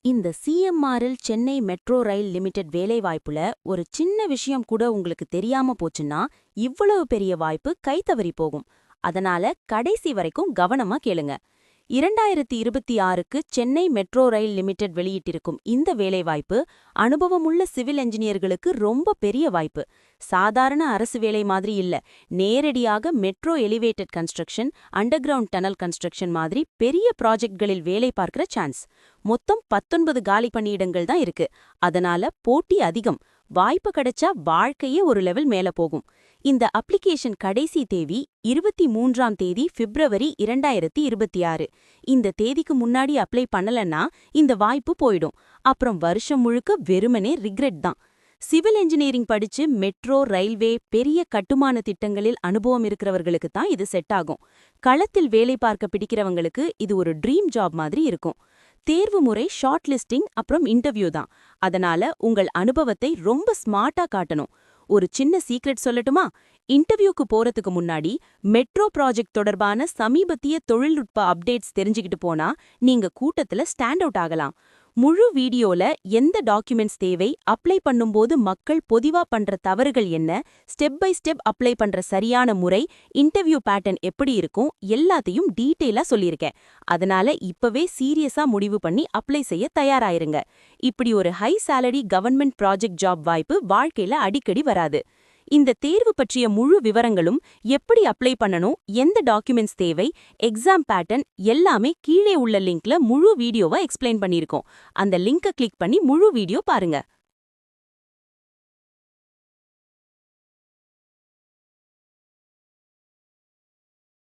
இந்த CMRL Chennai metro rail limited வேலைவாய்ப்புல ஒரு சின்ன விஷயம் கூட உங்களுக்கு தெரியாம போச்சுன்னா இவ்வளவு பெரிய வாய்ப்பு கைத்தவறி போகும். அதனால கடைசி வரைக்கும் கவனமா கேளுங்க. 2026க்கு சென்னை மெட்ரோ ரயில் லிமிடெட் வெளியிட்டிருக்கும் இந்த வேலைவாய்ப்பு அனுபவமுள்ள சிவில் என்ஜினியர்களுக்கு ரொம்ப பெரிய வாய்ப்பு. சாதாரண அரசு வேலை மாதிரி இல்ல, நேரடியாக metro elevated construction, under ground tunnel construction மாதிரி பெரிய ப்ராஜெக்ட்களில் வேலை பார்க்கிற சான்ஸ். மொத்தம் 19 காலி பணியிடங்கள் தான் இருக்கு. அதனால போட்டி அதிகம். வாய்ப்பு கிடைச்சா வாழ்க்கையே ஒரு லெவல் மேல போகும். இந்த அப்ளிகேஷன் கடைசி தேதி 23ஆம் தேதி பிப்ரவரி 2026. இந்த தேதிக்கு முன்னாடி அப்ளை பண்ணலன்னா இந்த வாய்ப்பு போயிடும். அப்புறம் வருஷம் முழுக்க வெறுமனே ரிக்ரெட் தான். சிவில் என்ஜினியரிங் படிச்சு மெட்ரோ, ரயில்வே, பெரிய கட்டுமான திட்டங்களில் அனுபவம் இருக்கிறவர்களுக்கு தான் இது செட் ஆகும். களத்தில் வேலை பார்க்க பிடிக்கிறவங்களுக்கு இது ஒரு ட்ரீம் ஜாப் மாதிரி இருக்கும். தேர்வு முறை ஷார்ட் லிஸ்டிங் அப்புறம் இன்டர்வியூ தான். அதனால உங்கள் அனுபவத்தை ரொம்ப ஸ்மார்ட்டா காட்டணும். ஒரு சின்ன சீக்ரெட் சொல்லட்டுமா? இன்டர்வியூக்கு போறதுக்கு முன்னாடி மெட்ரோ ப்ராஜெக்ட் தொடர்பான சமீபத்திய தொழில்நுட்ப அப்டேட்ஸ் தெரிஞ்சுக்கிட்டு போனா நீங்க கூட்டத்துல ஸ்டாண்ட் அவுட் ஆகலாம். முழு வீடியோல எந்த டாக்குமெண்ட்ஸ் தேவை, அப்ளை பண்ணும்போது மக்கள் பொதுவா பண்ற தவறுகள் என்ன, ஸ்டெப் பை ஸ்டெப் அப்ளை பண்ற சரியான முறை, இன்டர்வியூ பேட்டர்ன் எப்படி இருக்கும், எல்லாத்தையும் டீட்டெயிலா சொல்லியிருக்கேன். அதனால இப்பவே சீரியஸா முடிவு பண்ணி அப்ளை செய்ய தயாராயிருங்க. இப்படி ஒரு high salary government project job வாய்ப்பு வாழ்க்கையில அடிக்கடி வராது. இந்த தேர்வு பற்றிய முழு விவரங்களும், எப்படி அப்ளை பண்ணணும், எந்த டாக்குமெண்ட்ஸ் தேவை, எக்ஸாம் பேட்டர்ன் எல்லாமே கீழே உள்ள லிங்க்ல முழு வீடியோவா எக்ஸ்பிளைன் பண்ணியிருக்கோம். அந்த லிங்கை கிளிக் பண்ணி முழு வீடியோ பாருங்க.